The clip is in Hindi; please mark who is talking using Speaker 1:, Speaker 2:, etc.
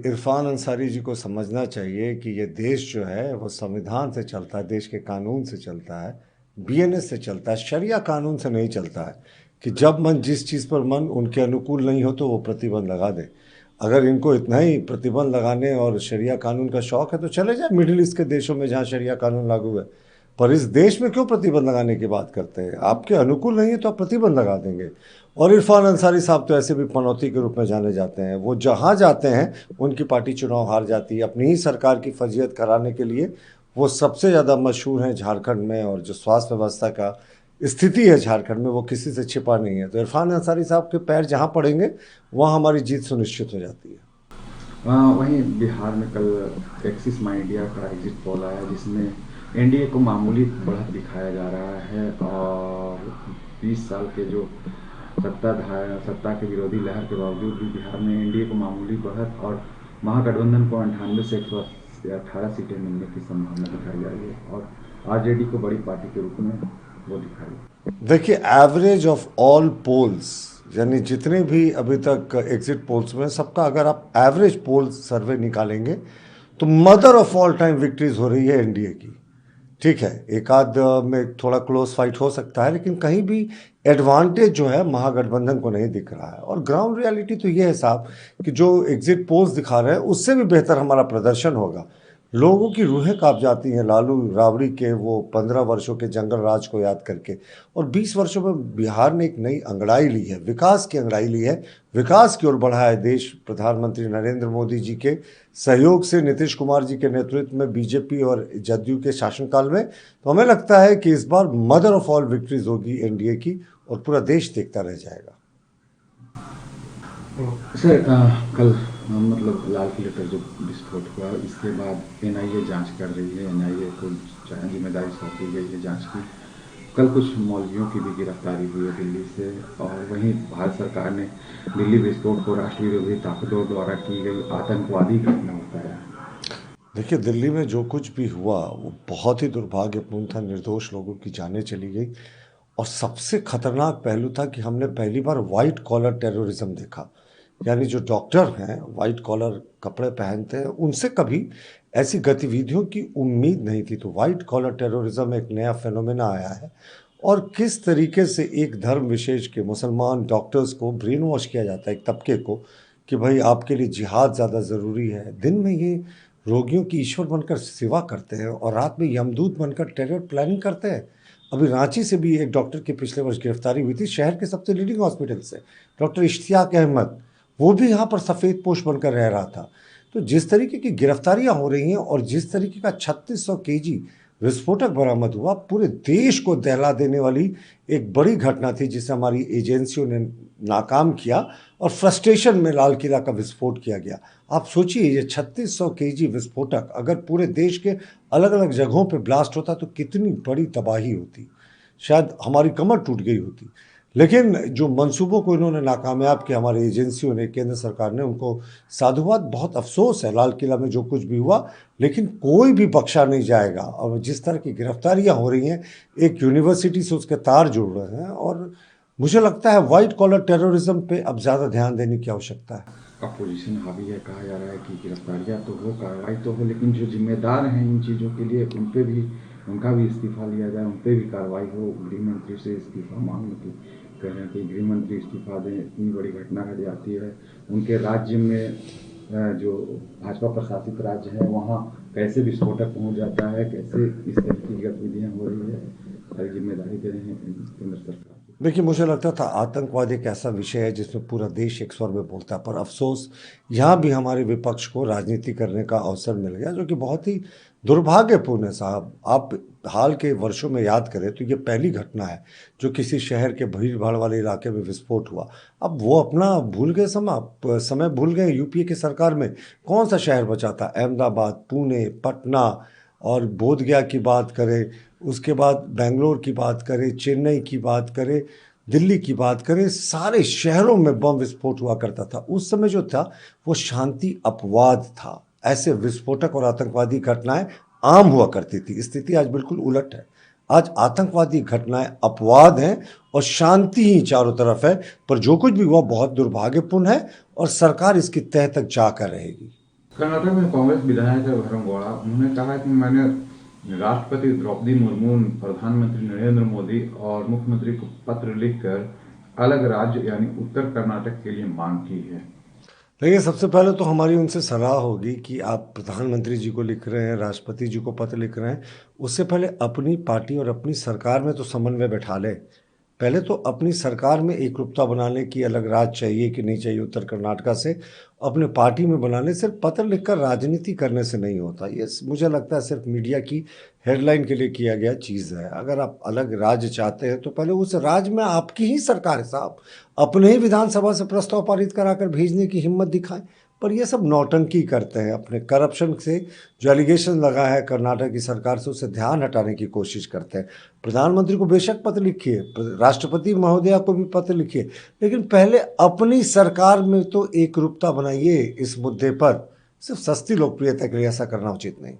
Speaker 1: इरफान अंसारी जी को समझना चाहिए कि ये देश जो है वो संविधान से चलता है, देश के कानून से चलता है, बीएनएस से चलता है, शरिया कानून से नहीं चलता है कि जब मन जिस चीज़ पर मन उनके अनुकूल नहीं हो तो वो प्रतिबंध लगा दे। अगर इनको इतना ही प्रतिबंध लगाने और शरिया कानून का शौक है तो चले जाए मिडिल ईस्ट के देशों में जहाँ शरिया कानून लागू है। पर इस देश में क्यों प्रतिबंध लगाने की बात करते हैं? आपके अनुकूल नहीं है तो आप प्रतिबंध लगा देंगे। और इरफान अंसारी साहब तो ऐसे भी पनौती के रूप में जाने जाते हैं। वो जहाँ जाते हैं उनकी पार्टी चुनाव हार जाती है। अपनी ही सरकार की फजीहत कराने के लिए वो सबसे ज़्यादा मशहूर हैं झारखंड में। और जो स्वास्थ्य व्यवस्था का स्थिति है झारखंड में वो किसी से छिपा नहीं है। तो इरफान अंसारी साहब के पैर जहाँ पड़ेंगे वहाँ हमारी जीत सुनिश्चित हो जाती है।
Speaker 2: वहीं बिहार में कल एक्सिस माई इंडिया का एग्जिट पोल आया जिसमें एनडीए को मामूली बढ़त दिखाया जा रहा है और 20 साल के जो सत्ता के विरोधी लहर के बावजूद भी बिहार में एनडीए को मामूली बढ़त और महागठबंधन को 98 से 118 सीटें मिलने की संभावना दिखाई जा रही है और आरजेडी को बड़ी पार्टी के रूप में वो दिखाई।
Speaker 1: देखिए, एवरेज ऑफ ऑल पोल्स यानी जितने भी अभी तक एग्जिट पोल्स में सबका अगर आप एवरेज पोल सर्वे निकालेंगे तो mother of all time victories हो रही है एनडीए की। ठीक है, एक आध में थोड़ा क्लोज फाइट हो सकता है लेकिन कहीं भी एडवांटेज जो है महागठबंधन को नहीं दिख रहा है। और ग्राउंड रियलिटी तो ये है साहब कि जो एग्जिट पोल्स दिखा रहे हैं उससे भी बेहतर हमारा प्रदर्शन होगा। लोगों की रूहें कांप जाती हैं लालू राबड़ी के वो 15 वर्षों के जंगल राज को याद करके। और 20 वर्षों में बिहार ने एक नई अंगड़ाई ली है, विकास की अंगड़ाई ली है, विकास की ओर बढ़ा है देश। प्रधानमंत्री नरेंद्र मोदी जी के सहयोग से, नीतीश कुमार जी के नेतृत्व में, बीजेपी और जदयू के शासनकाल में, तो हमें लगता है कि इस बार मदर ऑफ ऑल विक्ट्रीज होगी एनडीए की और पूरा देश देखता रह जाएगा।
Speaker 2: सर कल मतलब लाल किले पर जो विस्फोट हुआ इसके बाद एनआईए जांच कर रही है। एनआईए को जिम्मेदारी सौंपी गई है जांच की। कल कुछ मौलवियों की भी गिरफ्तारी हुई है दिल्ली से और वहीं भारत सरकार ने दिल्ली विस्फोट को राष्ट्र विरोधी ताकतों द्वारा की गई आतंकवादी घटना बताया।
Speaker 1: देखिए, दिल्ली में जो कुछ भी हुआ वो बहुत ही दुर्भाग्यपूर्ण था। निर्दोष लोगों की जानें चली गई और सबसे खतरनाक पहलू था कि हमने पहली बार वाइट कॉलर टेररिज्म देखा। यानी जो डॉक्टर हैं वाइट कॉलर कपड़े पहनते हैं, उनसे कभी ऐसी गतिविधियों की उम्मीद नहीं थी। तो वाइट कॉलर टेररिज्म एक नया फेनोमेना आया है। और किस तरीके से एक धर्म विशेष के मुसलमान डॉक्टर्स को ब्रेन वॉश किया जाता है, एक तबके को, कि भाई आपके लिए जिहाद ज़्यादा ज़रूरी है। दिन में ये रोगियों की ईश्वर बनकर सेवा करते हैं और रात में यमदूत बनकर टेरर प्लानिंग करते हैं। अभी रांची से भी एक डॉक्टर की पिछले वर्ष गिरफ्तारी हुई थी, शहर के सबसे लीडिंग हॉस्पिटल से, डॉक्टर इश्तियाक अहमद। वो भी यहाँ पर सफ़ेद पोश बनकर रह रहा था। तो जिस तरीके की गिरफ्तारियां हो रही हैं और जिस तरीके का 3600 केजी विस्फोटक बरामद हुआ, पूरे देश को दहला देने वाली एक बड़ी घटना थी जिसे हमारी एजेंसियों ने नाकाम किया और फ्रस्ट्रेशन में लाल किला का विस्फोट किया गया। आप सोचिए, ये 3600 केजी विस्फोटक अगर पूरे देश के अलग अलग जगहों पे ब्लास्ट होता तो कितनी बड़ी तबाही होती, शायद हमारी कमर टूट गई होती। लेकिन जो मंसूबों को इन्होंने नाकामयाब किया हमारी एजेंसियों ने, केंद्र सरकार ने, उनको साधुवाद। बहुत अफसोस है लाल किला में जो कुछ भी हुआ, लेकिन कोई भी बख्शा नहीं जाएगा। और जिस तरह की गिरफ्तारियां हो रही हैं, एक यूनिवर्सिटी से उसके तार जुड़ रहे हैं। और मुझे लगता है वाइट कॉलर टेररिज्म पे अब ज़्यादा ध्यान देने की आवश्यकता है।
Speaker 2: अपोजिशन हावी है, कहा जा रहा है कि गिरफ्तारियां तो हो, कार्रवाई तो हो, लेकिन जो जिम्मेदार हैं इन चीज़ों के लिए उन पे भी, उनका भी इस्तीफा लिया जाए, उन पे भी कार्रवाई हो। गृह मंत्री से इस्तीफा मांगने की कह रहे हैं कि गृह मंत्री इस्तीफा दें, इतनी बड़ी घटना घट जाती है उनके राज्य में। जो भाजपा प्रशासित राज्य है वहाँ कैसे विस्फोटक पहुँच जाता है, कैसे इस तरह की गतिविधियाँ हो रही है, सारी जिम्मेदारी दे रहे हैं केंद्र सरकार।
Speaker 1: देखिए, मुझे लगता था आतंकवाद एक ऐसा विषय है जिसमें पूरा देश एक स्वर में बोलता है, पर अफसोस यहाँ भी हमारे विपक्ष को राजनीति करने का अवसर मिल गया, जो कि बहुत ही दुर्भाग्यपूर्ण है साहब। आप हाल के वर्षों में याद करें तो ये पहली घटना है जो किसी शहर के भीड़ भाड़ वाले इलाके में विस्फोट हुआ। अब वो अपना भूल गए, समय भूल गए। यूपीए की सरकार में कौन सा शहर बचा था? अहमदाबाद, पुणे, पटना और बोधगया की बात करें, उसके बाद बेंगलोर की बात करें, चेन्नई की बात करें, दिल्ली की बात करें, सारे शहरों में बम विस्फोट हुआ करता था। उस समय जो था वो शांति अपवाद था। ऐसे विस्फोटक और आतंकवादी घटनाएं आम हुआ करती थी। स्थिति आज बिल्कुल उलट है। आज आतंकवादी घटनाएं अपवाद हैं और शांति ही चारों तरफ है। पर जो कुछ भी हुआ बहुत दुर्भाग्यपूर्ण है और सरकार इसकी तह तक जाकर रहेगी।
Speaker 2: कर्नाटक में कांग्रेस विधायक भरमगौड़ा, उन्होंने कहा कि मैंने राष्ट्रपति द्रौपदी मुर्मू, प्रधानमंत्री नरेंद्र मोदी और मुख्यमंत्री को पत्र लिखकर अलग राज्य यानी उत्तर कर्नाटक के लिए मांग की है।
Speaker 1: देखिए, सबसे पहले तो हमारी उनसे सलाह होगी कि आप प्रधानमंत्री जी को लिख रहे हैं, राष्ट्रपति जी को पत्र लिख रहे हैं, उससे पहले अपनी पार्टी और अपनी सरकार में तो समन्वय बैठा लें। पहले तो अपनी सरकार में एकरूपता बना लें कि अलग राज्य चाहिए कि नहीं चाहिए उत्तर कर्नाटका से। अपने पार्टी में बना लें। सिर्फ पत्र लिखकर राजनीति करने से नहीं होता। ये मुझे लगता है सिर्फ मीडिया की हेडलाइन के लिए किया गया चीज़ है। अगर आप अलग राज्य चाहते हैं तो पहले उस राज्य में आपकी ही सरकार है साहब, अपने ही विधानसभा से प्रस्ताव पारित कराकर भेजने की हिम्मत दिखाएं। पर ये सब नौटंकी करते हैं, अपने करप्शन से जो एलिगेशन लगा है कर्नाटक की सरकार से, उससे ध्यान हटाने की कोशिश करते हैं। प्रधानमंत्री को बेशक पत्र लिखिए, राष्ट्रपति महोदया को भी पत्र लिखिए, लेकिन पहले अपनी सरकार में तो एकरूपता बनाइए इस मुद्दे पर। सिर्फ सस्ती लोकप्रियता के लिए ऐसा करना उचित नहीं।